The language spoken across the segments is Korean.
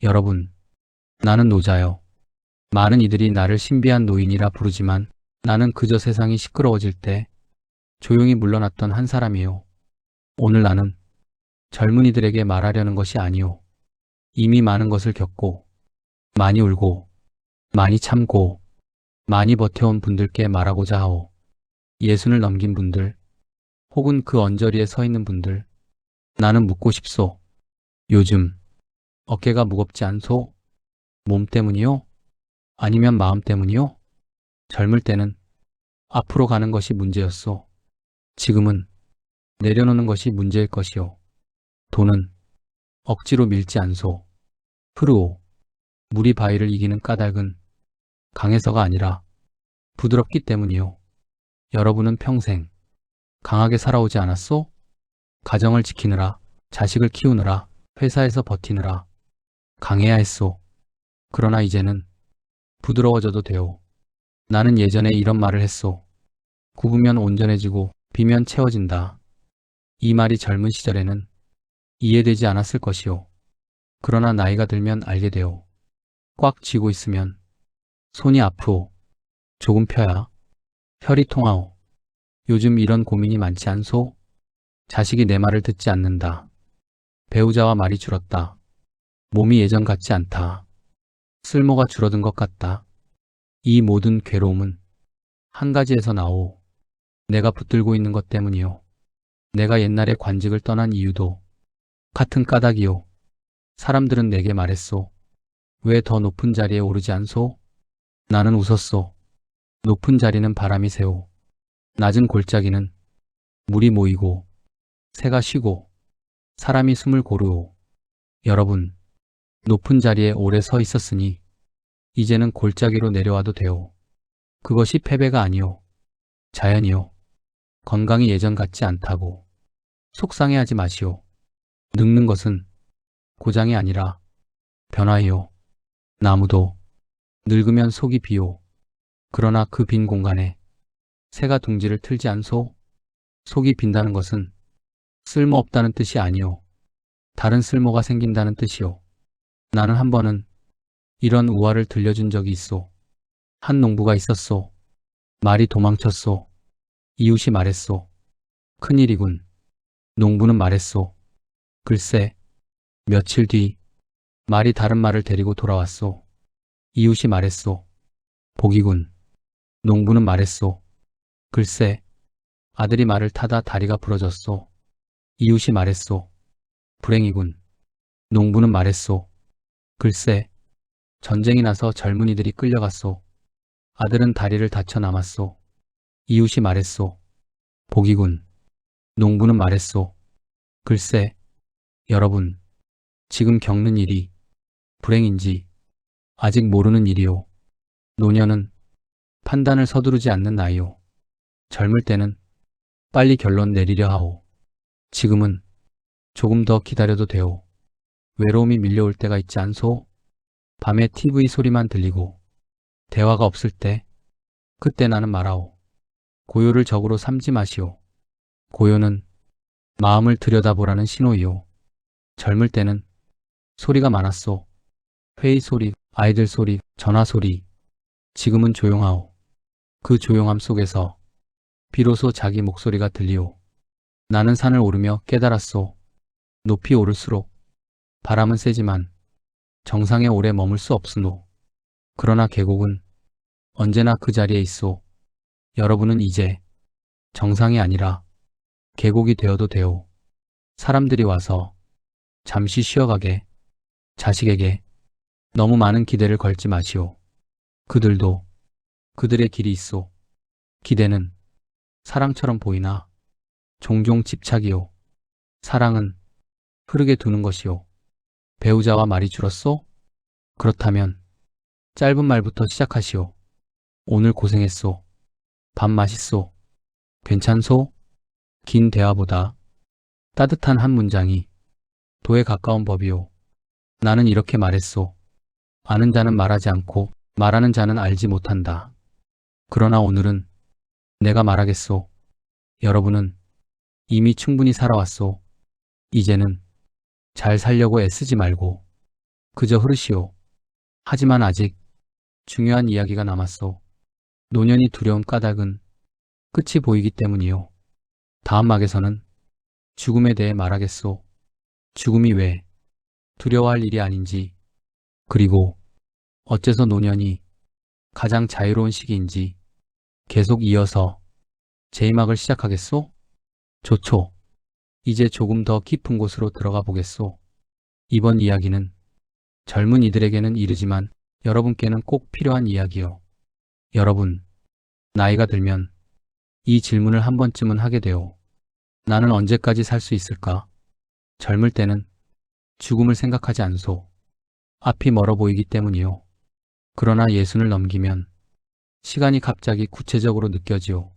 여러분, 나는 노자요. 많은 이들이 나를 신비한 노인이라 부르지만 나는 그저 세상이 시끄러워질 때 조용히 물러났던 한 사람이요. 오늘 나는 젊은이들에게 말하려는 것이 아니요. 이미 많은 것을 겪고, 많이 울고, 많이 참고, 많이 버텨온 분들께 말하고자 하오. 예순을 넘긴 분들, 혹은 그 언저리에 서 있는 분들, 나는 묻고 싶소. 요즘 어깨가 무겁지 않소? 몸 때문이요? 아니면 마음 때문이요? 젊을 때는 앞으로 가는 것이 문제였소. 지금은 내려놓는 것이 문제일 것이요. 돈은 억지로 밀지 않소. 프르오, 물이 바위를 이기는 까닭은 강해서가 아니라 부드럽기 때문이요. 여러분은 평생 강하게 살아오지 않았소? 가정을 지키느라, 자식을 키우느라, 회사에서 버티느라 강해야 했소. 그러나 이제는 부드러워져도 돼요. 나는 예전에 이런 말을 했소. 굽으면 온전해지고 비면 채워진다. 이 말이 젊은 시절에는 이해되지 않았을 것이요. 그러나 나이가 들면 알게 돼요. 꽉 쥐고 있으면 손이 아프오. 조금 펴야 혈이 통하오. 요즘 이런 고민이 많지 않소? 자식이 내 말을 듣지 않는다. 배우자와 말이 줄었다. 몸이 예전 같지 않다. 쓸모가 줄어든 것 같다. 이 모든 괴로움은 한 가지에서 나오. 내가 붙들고 있는 것 때문이요. 내가 옛날에 관직을 떠난 이유도 같은 까닭이요. 사람들은 내게 말했소. 왜 더 높은 자리에 오르지 않소? 나는 웃었소. 높은 자리는 바람이 새오. 낮은 골짜기는 물이 모이고 새가 쉬고 사람이 숨을 고르오. 여러분, 높은 자리에 오래 서 있었으니 이제는 골짜기로 내려와도 돼요. 그것이 패배가 아니요. 자연이요. 건강이 예전 같지 않다고 속상해하지 마시오. 늙는 것은 고장이 아니라 변화이요. 나무도 늙으면 속이 비오. 그러나 그 빈 공간에 새가 둥지를 틀지 않소? 속이 빈다는 것은 쓸모없다는 뜻이 아니요. 다른 쓸모가 생긴다는 뜻이요. 나는 한 번은 이런 우화를 들려준 적이 있소. 한 농부가 있었소. 말이 도망쳤소. 이웃이 말했소. 큰일이군. 농부는 말했소. 글쎄, 며칠 뒤 말이 다른 말을 데리고 돌아왔소. 이웃이 말했소. 복이군. 농부는 말했소. 글쎄, 아들이 말을 타다 다리가 부러졌소. 이웃이 말했소. 불행이군. 농부는 말했소. 글쎄, 전쟁이 나서 젊은이들이 끌려갔소. 아들은 다리를 다쳐 남았소. 이웃이 말했소. 복이군. 농부는 말했소. 글쎄, 여러분, 지금 겪는 일이 불행인지 아직 모르는 일이요. 노년은 판단을 서두르지 않는 나이요. 젊을 때는 빨리 결론 내리려 하오. 지금은 조금 더 기다려도 돼요. 외로움이 밀려올 때가 있지 않소? 밤에 TV 소리만 들리고 대화가 없을 때 그때 나는 말하오. 고요를 적으로 삼지 마시오. 고요는 마음을 들여다보라는 신호이요. 젊을 때는 소리가 많았소. 회의 소리, 아이들 소리, 전화 소리. 지금은 조용하오. 그 조용함 속에서 비로소 자기 목소리가 들리오. 나는 산을 오르며 깨달았소. 높이 오를수록 바람은 세지만 정상에 오래 머물 수 없으노. 그러나 계곡은 언제나 그 자리에 있소. 여러분은 이제 정상이 아니라 계곡이 되어도 돼요. 사람들이 와서 잠시 쉬어가게. 자식에게 너무 많은 기대를 걸지 마시오. 그들도 그들의 길이 있소. 기대는 사랑처럼 보이나 종종 집착이요. 사랑은 흐르게 두는 것이요. 배우자와 말이 줄었소? 그렇다면 짧은 말부터 시작하시오. 오늘 고생했소. 밥 맛있소. 괜찮소? 긴 대화보다 따뜻한 한 문장이 도에 가까운 법이요. 나는 이렇게 말했소. 아는 자는 말하지 않고 말하는 자는 알지 못한다. 그러나 오늘은 내가 말하겠소. 여러분은 이미 충분히 살아왔소. 이제는 잘 살려고 애쓰지 말고 그저 흐르시오. 하지만 아직 중요한 이야기가 남았소. 노년이 두려운 까닭은 끝이 보이기 때문이요. 다음 막에서는 죽음에 대해 말하겠소. 죽음이 왜 두려워할 일이 아닌지, 그리고 어째서 노년이 가장 자유로운 시기인지 계속 이어서 제2막을 시작하겠소? 좋소. 이제 조금 더 깊은 곳으로 들어가 보겠소. 이번 이야기는 젊은 이들에게는 이르지만 여러분께는 꼭 필요한 이야기요. 여러분, 나이가 들면 이 질문을 한 번쯤은 하게 돼요. 나는 언제까지 살 수 있을까? 젊을 때는 죽음을 생각하지 않소. 앞이 멀어 보이기 때문이요. 그러나 예순을 넘기면 시간이 갑자기 구체적으로 느껴지오.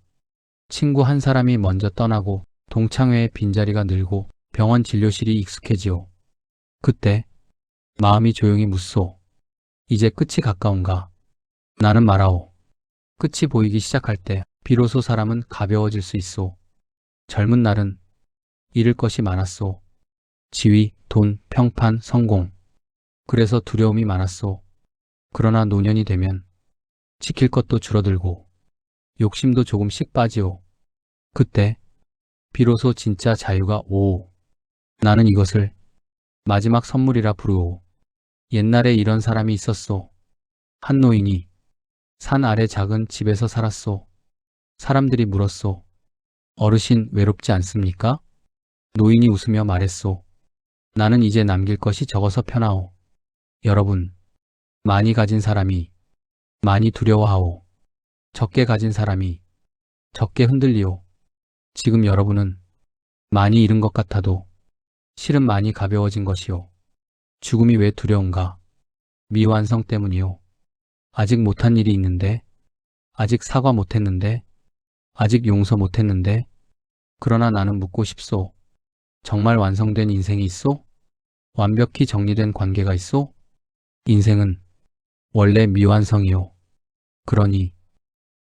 친구 한 사람이 먼저 떠나고 동창회의 빈자리가 늘고 병원 진료실이 익숙해지오. 그때 마음이 조용히 묻소. 이제 끝이 가까운가? 나는 말하오. 끝이 보이기 시작할 때 비로소 사람은 가벼워질 수 있소. 젊은 날은 잃을 것이 많았소. 지위, 돈, 평판, 성공. 그래서 두려움이 많았소. 그러나 노년이 되면 지킬 것도 줄어들고 욕심도 조금씩 빠지오. 그때 비로소 진짜 자유가 오오. 나는 이것을 마지막 선물이라 부르오. 옛날에 이런 사람이 있었소. 한 노인이 산 아래 작은 집에서 살았소. 사람들이 물었소. 어르신 외롭지 않습니까? 노인이 웃으며 말했소. 나는 이제 남길 것이 적어서 편하오. 여러분, 많이 가진 사람이 많이 두려워하오. 적게 가진 사람이 적게 흔들리오. 지금 여러분은 많이 잃은 것 같아도 실은 많이 가벼워진 것이오. 죽음이 왜 두려운가? 미완성 때문이오. 아직 못한 일이 있는데, 아직 사과 못했는데, 아직 용서 못했는데, 그러나 나는 묻고 싶소. 정말 완성된 인생이 있소? 완벽히 정리된 관계가 있소? 인생은 원래 미완성이요. 그러니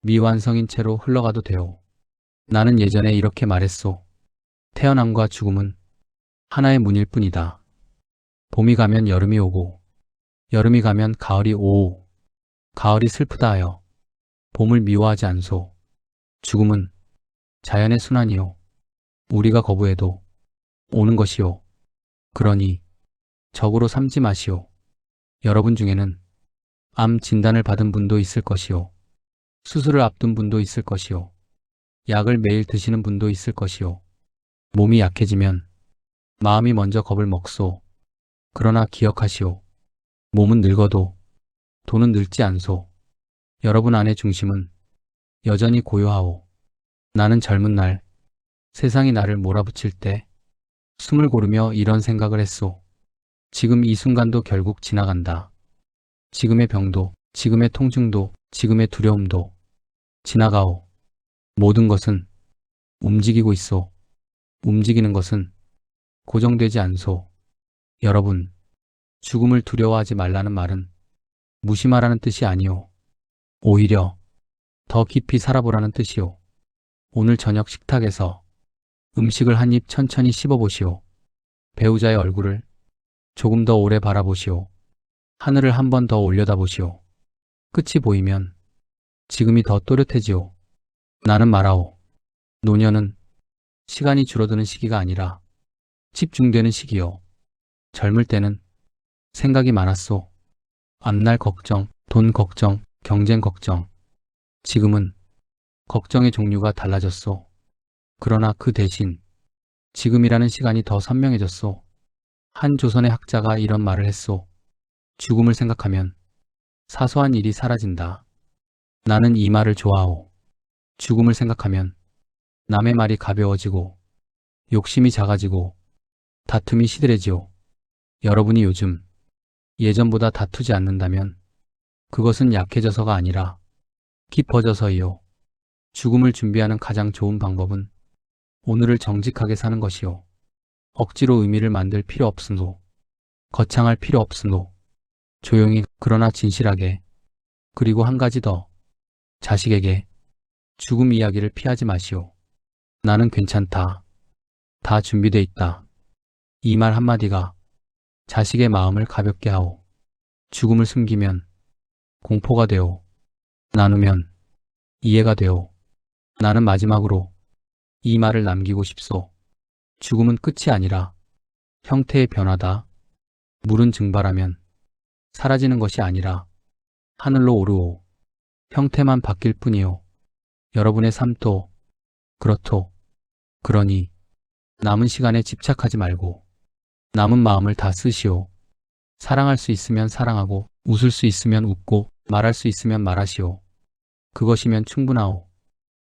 미완성인 채로 흘러가도 돼요. 나는 예전에 이렇게 말했소. 태어남과 죽음은 하나의 문일 뿐이다. 봄이 가면 여름이 오고, 여름이 가면 가을이 오오. 가을이 슬프다 하여 봄을 미워하지 않소. 죽음은 자연의 순환이요. 우리가 거부해도 오는 것이요. 그러니 적으로 삼지 마시오. 여러분 중에는 암 진단을 받은 분도 있을 것이요. 수술을 앞둔 분도 있을 것이요. 약을 매일 드시는 분도 있을 것이요. 몸이 약해지면 마음이 먼저 겁을 먹소. 그러나 기억하시오. 몸은 늙어도 돈은 늙지 않소. 여러분 안의 중심은 여전히 고요하오. 나는 젊은 날 세상이 나를 몰아붙일 때 숨을 고르며 이런 생각을 했소. 지금 이 순간도 결국 지나간다. 지금의 병도, 지금의 통증도, 지금의 두려움도 지나가오. 모든 것은 움직이고 있소. 움직이는 것은 고정되지 않소. 여러분, 죽음을 두려워하지 말라는 말은 무심하라는 뜻이 아니오. 오히려 더 깊이 살아보라는 뜻이오. 오늘 저녁 식탁에서 음식을 한 입 천천히 씹어보시오. 배우자의 얼굴을 조금 더 오래 바라보시오. 하늘을 한 번 더 올려다보시오. 끝이 보이면 지금이 더 또렷해지오. 나는 말하오. 노년은 시간이 줄어드는 시기가 아니라 집중되는 시기요. 젊을 때는 생각이 많았소. 앞날 걱정, 돈 걱정, 경쟁 걱정. 지금은 걱정의 종류가 달라졌소. 그러나 그 대신 지금이라는 시간이 더 선명해졌소. 한 조선의 학자가 이런 말을 했소. 죽음을 생각하면 사소한 일이 사라진다. 나는 이 말을 좋아하오. 죽음을 생각하면 남의 말이 가벼워지고 욕심이 작아지고 다툼이 시들해지오. 여러분이 요즘 예전보다 다투지 않는다면 그것은 약해져서가 아니라 깊어져서이요. 죽음을 준비하는 가장 좋은 방법은 오늘을 정직하게 사는 것이요. 억지로 의미를 만들 필요 없으노. 거창할 필요 없으노. 조용히 그러나 진실하게. 그리고 한 가지 더. 자식에게 죽음 이야기를 피하지 마시오. 나는 괜찮다. 다 준비돼 있다. 이 말 한마디가 자식의 마음을 가볍게 하오. 죽음을 숨기면 공포가 되오. 나누면 이해가 되오. 나는 마지막으로 이 말을 남기고 싶소. 죽음은 끝이 아니라 형태의 변화다. 물은 증발하면 사라지는 것이 아니라 하늘로 오르오. 형태만 바뀔 뿐이오. 여러분의 삶도 그렇소. 그러니 남은 시간에 집착하지 말고 남은 마음을 다 쓰시오. 사랑할 수 있으면 사랑하고 웃을 수 있으면 웃고 말할 수 있으면 말하시오. 그것이면 충분하오.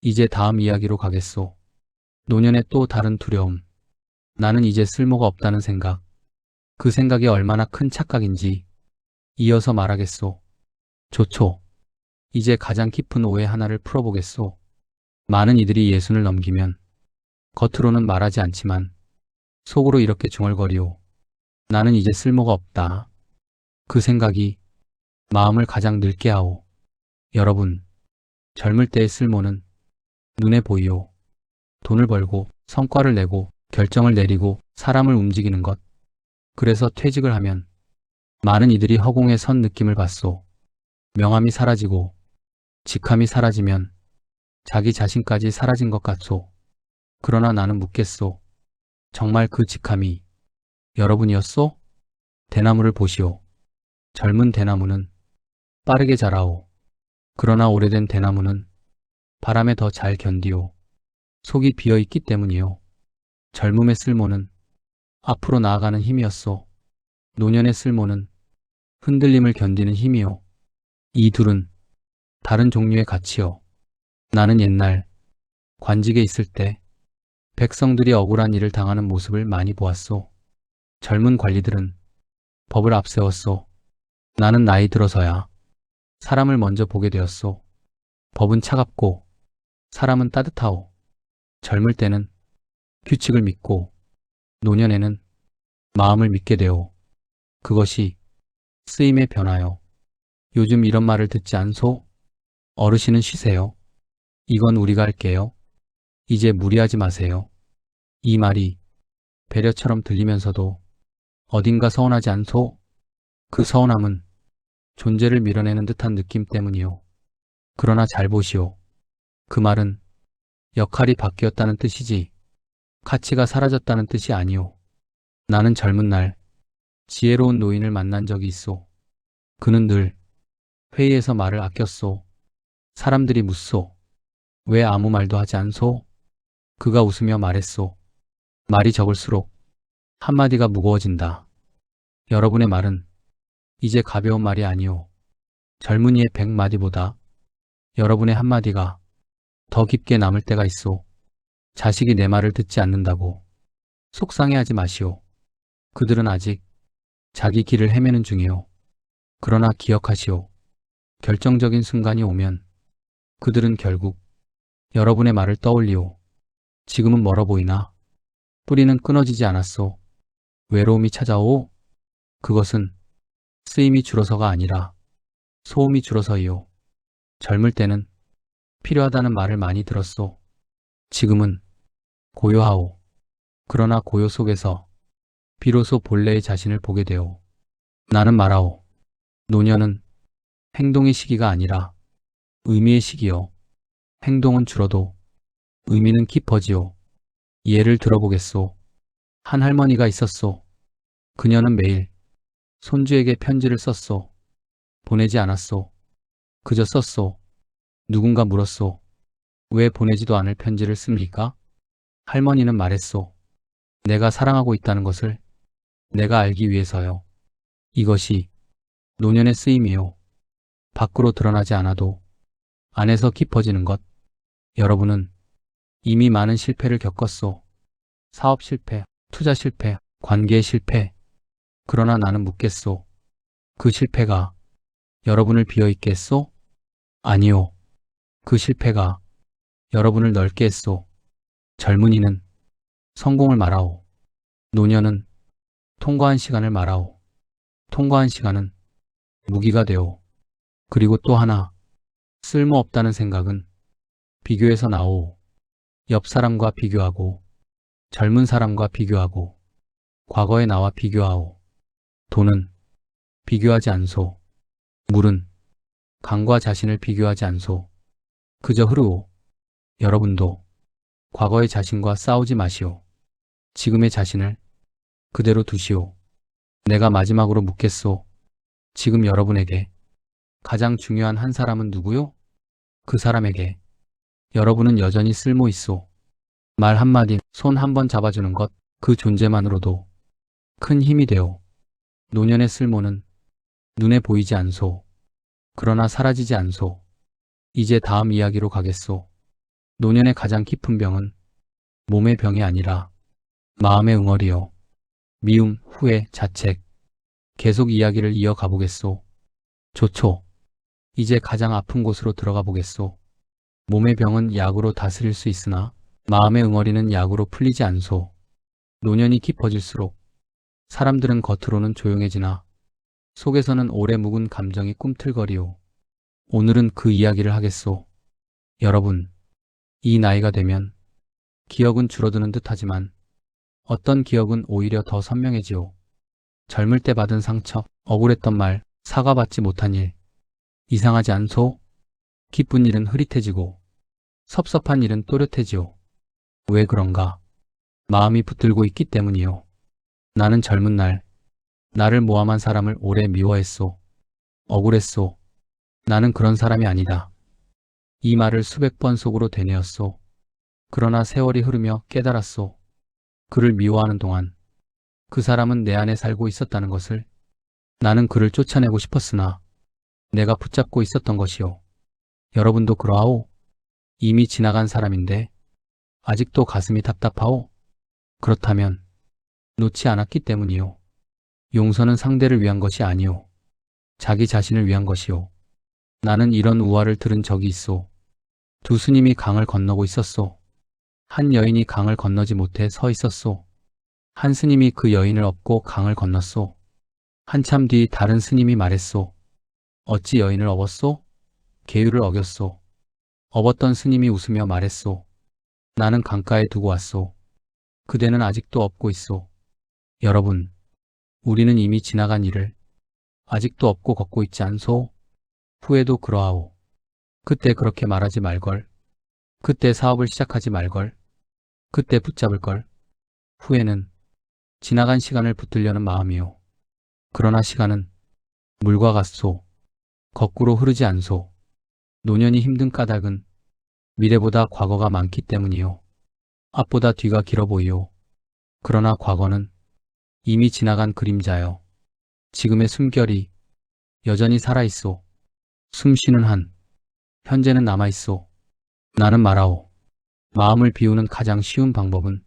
이제 다음 이야기로 가겠소. 노년의 또 다른 두려움. 나는 이제 쓸모가 없다는 생각. 그 생각이 얼마나 큰 착각인지 이어서 말하겠소. 좋소. 이제 가장 깊은 오해 하나를 풀어보겠소. 많은 이들이 예순을 넘기면 겉으로는 말하지 않지만 속으로 이렇게 중얼거리오. 나는 이제 쓸모가 없다. 그 생각이 마음을 가장 늙게 하오. 여러분, 젊을 때의 쓸모는 눈에 보이오. 돈을 벌고 성과를 내고 결정을 내리고 사람을 움직이는 것. 그래서 퇴직을 하면 많은 이들이 허공에 선 느낌을 받소. 명함이 사라지고 직함이 사라지면 자기 자신까지 사라진 것 같소. 그러나 나는 묻겠소. 정말 그 직함이 여러분이었소? 대나무를 보시오. 젊은 대나무는 빠르게 자라오. 그러나 오래된 대나무는 바람에 더 잘 견디오. 속이 비어있기 때문이요. 젊음의 쓸모는 앞으로 나아가는 힘이었소. 노년의 쓸모는 흔들림을 견디는 힘이요. 이 둘은 다른 종류의 가치요. 나는 옛날 관직에 있을 때 백성들이 억울한 일을 당하는 모습을 많이 보았소. 젊은 관리들은 법을 앞세웠소. 나는 나이 들어서야 사람을 먼저 보게 되었소. 법은 차갑고 사람은 따뜻하오. 젊을 때는 규칙을 믿고 노년에는 마음을 믿게 되오. 그것이 쓰임의 변화요. 요즘 이런 말을 듣지 않소? 어르신은 쉬세요. 이건 우리가 할게요. 이제 무리하지 마세요. 이 말이 배려처럼 들리면서도 어딘가 서운하지 않소? 그 서운함은 존재를 밀어내는 듯한 느낌 때문이요. 그러나 잘 보시오. 그 말은 역할이 바뀌었다는 뜻이지 가치가 사라졌다는 뜻이 아니오. 나는 젊은 날 지혜로운 노인을 만난 적이 있소. 그는 늘 회의에서 말을 아꼈소. 사람들이 묻소. 왜 아무 말도 하지 않소? 그가 웃으며 말했소. 말이 적을수록 한마디가 무거워진다. 여러분의 말은 이제 가벼운 말이 아니오. 젊은이의 100마디보다 여러분의 한마디가 더 깊게 남을 때가 있소. 자식이 내 말을 듣지 않는다고 속상해하지 마시오. 그들은 아직 자기 길을 헤매는 중이오. 그러나 기억하시오. 결정적인 순간이 오면 그들은 결국 여러분의 말을 떠올리오. 지금은 멀어 보이나 뿌리는 끊어지지 않았소. 외로움이 찾아오. 그것은 쓰임이 줄어서가 아니라 소음이 줄어서이요. 젊을 때는 필요하다는 말을 많이 들었소. 지금은 고요하오. 그러나 고요 속에서 비로소 본래의 자신을 보게 되오. 나는 말하오. 노년은 행동의 시기가 아니라 의미의 시기요. 행동은 줄어도 의미는 깊어지오. 예를 들어보겠소. 한 할머니가 있었소. 그녀는 매일 손주에게 편지를 썼소. 보내지 않았소. 그저 썼소. 누군가 물었소. 왜 보내지도 않을 편지를 씁니까? 할머니는 말했소. 내가 사랑하고 있다는 것을 내가 알기 위해서요. 이것이 노년의 쓰임이요. 밖으로 드러나지 않아도 안에서 깊어지는 것. 여러분은 이미 많은 실패를 겪었소. 사업 실패, 투자 실패, 관계 실패. 그러나 나는 묻겠소. 그 실패가 여러분을 비어있게 했소? 아니요. 그 실패가 여러분을 넓게 했소. 젊은이는 성공을 말하오. 노년은 통과한 시간을 말하오. 통과한 시간은 무기가 되오. 그리고 또 하나, 쓸모없다는 생각은 비교에서 나오오. 옆 사람과 비교하고, 젊은 사람과 비교하고, 과거의 나와 비교하오. 돈은 비교하지 않소. 물은 강과 자신을 비교하지 않소. 그저 흐르오. 여러분도 과거의 자신과 싸우지 마시오. 지금의 자신을 그대로 두시오. 내가 마지막으로 묻겠소. 지금 여러분에게 가장 중요한 한 사람은 누구요? 그 사람에게 여러분은 여전히 쓸모 있소. 말 한마디, 손 한 번 잡아주는 것, 그 존재만으로도 큰 힘이 되오. 노년의 쓸모는 눈에 보이지 않소. 그러나 사라지지 않소. 이제 다음 이야기로 가겠소. 노년의 가장 깊은 병은 몸의 병이 아니라 마음의 응어리요. 미움, 후회, 자책. 계속 이야기를 이어가 보겠소. 좋소. 이제 가장 아픈 곳으로 들어가 보겠소. 몸의 병은 약으로 다스릴 수 있으나 마음의 응어리는 약으로 풀리지 않소. 노년이 깊어질수록 사람들은 겉으로는 조용해지나 속에서는 오래 묵은 감정이 꿈틀거리오. 오늘은 그 이야기를 하겠소. 여러분, 이 나이가 되면 기억은 줄어드는 듯하지만 어떤 기억은 오히려 더 선명해지오. 젊을 때 받은 상처, 억울했던 말, 사과받지 못한 일. 이상하지 않소? 기쁜 일은 흐릿해지고 섭섭한 일은 또렷해지오. 왜 그런가? 마음이 붙들고 있기 때문이요. 나는 젊은 날, 나를 모함한 사람을 오래 미워했소. 억울했소. 나는 그런 사람이 아니다. 이 말을 수백 번 속으로 되뇌었소. 그러나 세월이 흐르며 깨달았소. 그를 미워하는 동안 그 사람은 내 안에 살고 있었다는 것을. 나는 그를 쫓아내고 싶었으나 내가 붙잡고 있었던 것이요. 여러분도 그러하오? 이미 지나간 사람인데 아직도 가슴이 답답하오? 그렇다면 놓지 않았기 때문이요. 용서는 상대를 위한 것이 아니오. 자기 자신을 위한 것이오. 나는 이런 우화를 들은 적이 있소. 두 스님이 강을 건너고 있었소. 한 여인이 강을 건너지 못해 서 있었소. 한 스님이 그 여인을 업고 강을 건넜소. 한참 뒤 다른 스님이 말했소. 어찌 여인을 업었소? 계율을 어겼소. 업었던 스님이 웃으며 말했소. 나는 강가에 두고 왔소. 그대는 아직도 업고 있소. 여러분, 우리는 이미 지나간 일을 아직도 업고 걷고 있지 않소? 후회도 그러하오. 그때 그렇게 말하지 말걸. 그때 사업을 시작하지 말걸. 그때 붙잡을 걸. 후회는 지나간 시간을 붙들려는 마음이요. 그러나 시간은 물과 같소. 거꾸로 흐르지 않소. 노년이 힘든 까닭은 미래보다 과거가 많기 때문이요. 앞보다 뒤가 길어 보이요. 그러나 과거는 이미 지나간 그림자요. 지금의 숨결이 여전히 살아있소. 숨쉬는 한 현재는 남아있소. 나는 말하오. 마음을 비우는 가장 쉬운 방법은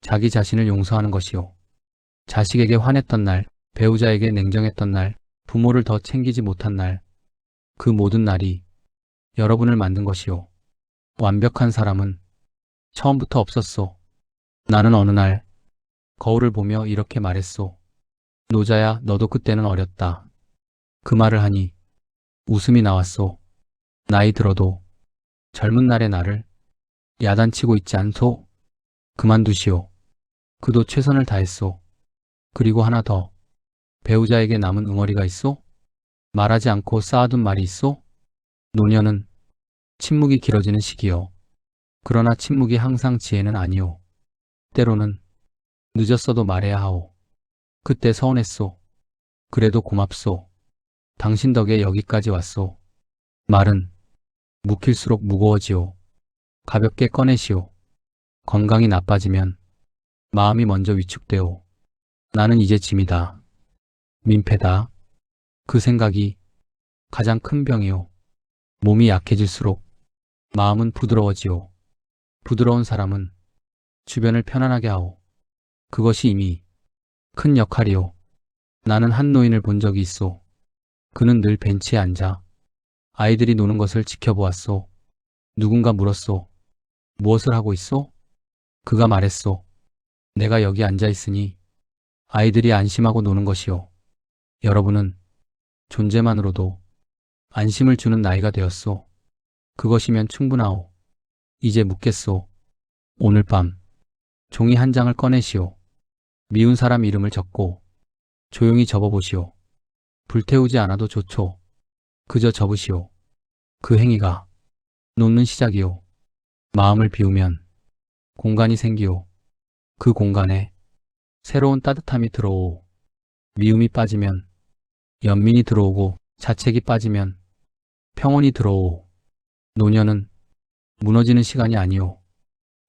자기 자신을 용서하는 것이요. 자식에게 화냈던 날, 배우자에게 냉정했던 날, 부모를 더 챙기지 못한 날, 그 모든 날이 여러분을 만든 것이요. 완벽한 사람은 처음부터 없었소. 나는 어느 날 거울을 보며 이렇게 말했소. 노자야, 너도 그때는 어렸다. 그 말을 하니 웃음이 나왔소. 나이 들어도 젊은 날의 나를 야단치고 있지 않소? 그만두시오. 그도 최선을 다했소. 그리고 하나 더. 배우자에게 남은 응어리가 있소? 말하지 않고 쌓아둔 말이 있소? 노년은 침묵이 길어지는 시기요. 그러나 침묵이 항상 지혜는 아니오. 때로는 늦었어도 말해야 하오. 그때 서운했소. 그래도 고맙소. 당신 덕에 여기까지 왔소. 말은 묵힐수록 무거워지오. 가볍게 꺼내시오. 건강이 나빠지면 마음이 먼저 위축되오. 나는 이제 짐이다. 민폐다. 그 생각이 가장 큰 병이오. 몸이 약해질수록 마음은 부드러워지오. 부드러운 사람은 주변을 편안하게 하오. 그것이 이미 큰 역할이오. 나는 한 노인을 본 적이 있소. 그는 늘 벤치에 앉아 아이들이 노는 것을 지켜보았소. 누군가 물었소. 무엇을 하고 있소? 그가 말했소. 내가 여기 앉아 있으니 아이들이 안심하고 노는 것이요. 여러분은 존재만으로도 안심을 주는 나이가 되었소. 그것이면 충분하오. 이제 묻겠소. 오늘 밤 종이 한 장을 꺼내시오. 미운 사람 이름을 적고 조용히 접어보시오. 불태우지 않아도 좋죠. 그저 접으시오. 그 행위가 놓는 시작이요. 마음을 비우면 공간이 생기오. 그 공간에 새로운 따뜻함이 들어오오. 미움이 빠지면 연민이 들어오고 자책이 빠지면 평온이 들어오오. 노년은 무너지는 시간이 아니오.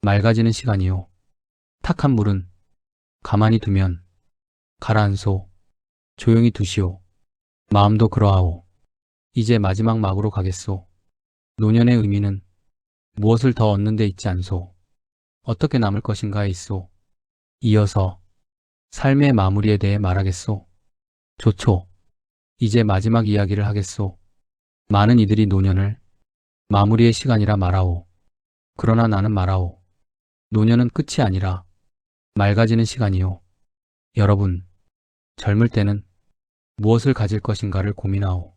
맑아지는 시간이요. 탁한 물은 가만히 두면 가라앉소. 조용히 두시오. 마음도 그러하오. 이제 마지막 막으로 가겠소. 노년의 의미는 무엇을 더 얻는 데 있지 않소. 어떻게 남을 것인가에 있소. 이어서 삶의 마무리에 대해 말하겠소. 좋소. 이제 마지막 이야기를 하겠소. 많은 이들이 노년을 마무리의 시간이라 말하오. 그러나 나는 말하오. 노년은 끝이 아니라 맑아지는 시간이요. 여러분, 젊을 때는 무엇을 가질 것인가를 고민하오.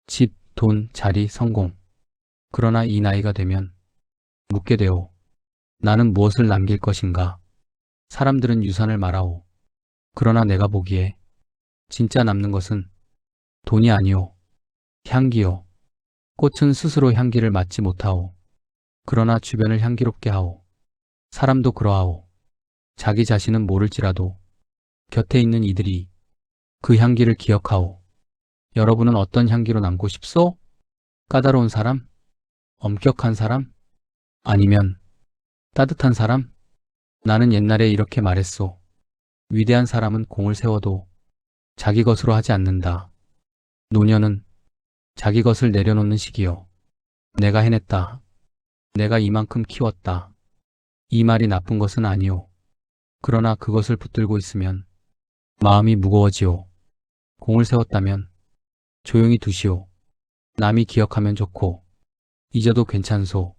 집, 돈, 자리, 성공. 그러나 이 나이가 되면 묻게 되오. 나는 무엇을 남길 것인가? 사람들은 유산을 말하오. 그러나 내가 보기에 진짜 남는 것은 돈이 아니오. 향기요. 꽃은 스스로 향기를 맡지 못하오. 그러나 주변을 향기롭게 하오. 사람도 그러하오. 자기 자신은 모를지라도 곁에 있는 이들이 그 향기를 기억하오. 여러분은 어떤 향기로 남고 싶소? 까다로운 사람? 엄격한 사람? 아니면 따뜻한 사람? 나는 옛날에 이렇게 말했소. 위대한 사람은 공을 세워도 자기 것으로 하지 않는다. 노년은 자기 것을 내려놓는 시기요. 내가 해냈다. 내가 이만큼 키웠다. 이 말이 나쁜 것은 아니오. 그러나 그것을 붙들고 있으면 마음이 무거워지오. 공을 세웠다면 조용히 두시오. 남이 기억하면 좋고 잊어도 괜찮소.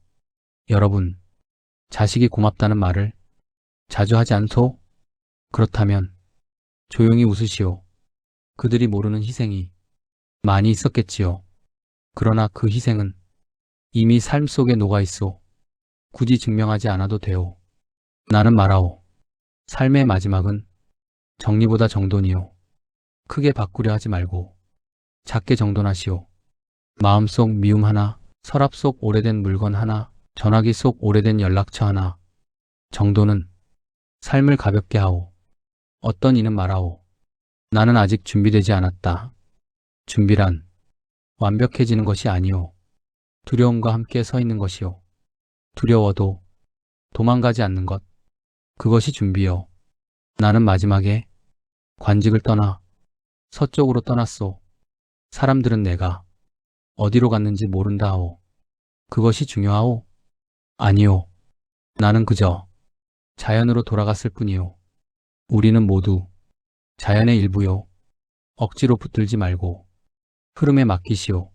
여러분, 자식이 고맙다는 말을 자주 하지 않소? 그렇다면 조용히 웃으시오. 그들이 모르는 희생이 많이 있었겠지요. 그러나 그 희생은 이미 삶 속에 녹아있소. 굳이 증명하지 않아도 돼요. 나는 말하오. 삶의 마지막은 정리보다 정돈이요. 크게 바꾸려 하지 말고 작게 정돈하시오. 마음속 미움 하나, 서랍 속 오래된 물건 하나, 전화기 속 오래된 연락처 하나. 정돈은 삶을 가볍게 하오. 어떤 이는 말하오. 나는 아직 준비되지 않았다. 준비란 완벽해지는 것이 아니오. 두려움과 함께 서 있는 것이요. 두려워도 도망가지 않는 것. 그것이 준비요. 나는 마지막에 관직을 떠나 서쪽으로 떠났소. 사람들은 내가 어디로 갔는지 모른다 하오. 그것이 중요하오? 아니요. 나는 그저 자연으로 돌아갔을 뿐이요. 우리는 모두 자연의 일부요. 억지로 붙들지 말고 흐름에 맡기시오.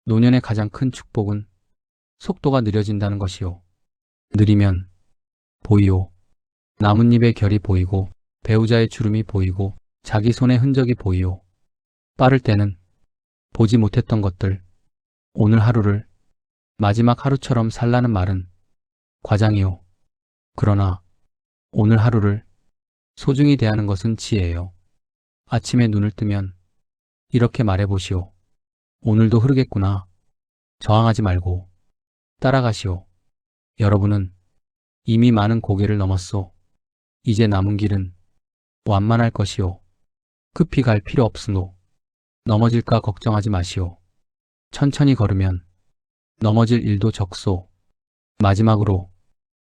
노년의 가장 큰 축복은 속도가 느려진다는 것이요. 느리면 보이오. 나뭇잎의 결이 보이고 배우자의 주름이 보이고 자기 손의 흔적이 보이오. 빠를 때는 보지 못했던 것들. 오늘 하루를 마지막 하루처럼 살라는 말은 과장이요. 그러나 오늘 하루를 소중히 대하는 것은 지혜예요. 아침에 눈을 뜨면 이렇게 말해보시오. 오늘도 흐르겠구나. 저항하지 말고 따라가시오. 여러분은 이미 많은 고개를 넘었소. 이제 남은 길은 완만할 것이오. 급히 갈 필요 없으노. 넘어질까 걱정하지 마시오. 천천히 걸으면 넘어질 일도 적소. 마지막으로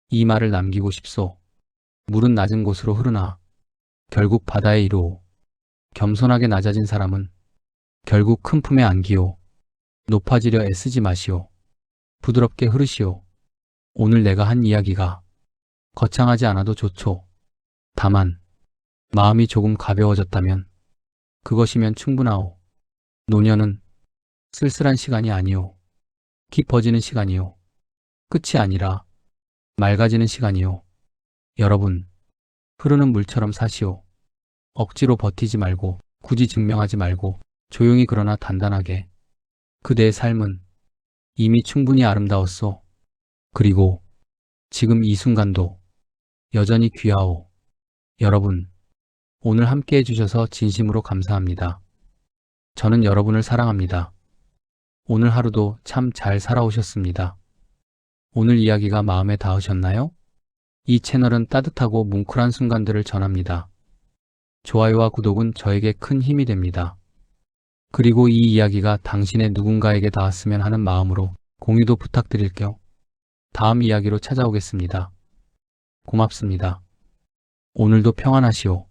이 말을 남기고 싶소. 물은 낮은 곳으로 흐르나 결국 바다에 이르오. 겸손하게 낮아진 사람은 결국 큰 품에 안기오. 높아지려 애쓰지 마시오. 부드럽게 흐르시오. 오늘 내가 한 이야기가 거창하지 않아도 좋죠. 다만 마음이 조금 가벼워졌다면 그것이면 충분하오. 노년은 쓸쓸한 시간이 아니오. 깊어지는 시간이요. 끝이 아니라 맑아지는 시간이요. 여러분, 흐르는 물처럼 사시오. 억지로 버티지 말고 굳이 증명하지 말고 조용히 그러나 단단하게. 그대의 삶은 이미 충분히 아름다웠소. 그리고 지금 이 순간도 여전히 귀하오. 여러분, 오늘 함께 해주셔서 진심으로 감사합니다. 저는 여러분을 사랑합니다. 오늘 하루도 참 잘 살아오셨습니다. 오늘 이야기가 마음에 닿으셨나요? 이 채널은 따뜻하고 뭉클한 순간들을 전합니다. 좋아요와 구독은 저에게 큰 힘이 됩니다. 그리고 이 이야기가 당신의 누군가에게 닿았으면 하는 마음으로 공유도 부탁드릴게요. 다음 이야기로 찾아오겠습니다. 고맙습니다. 오늘도 평안하시오.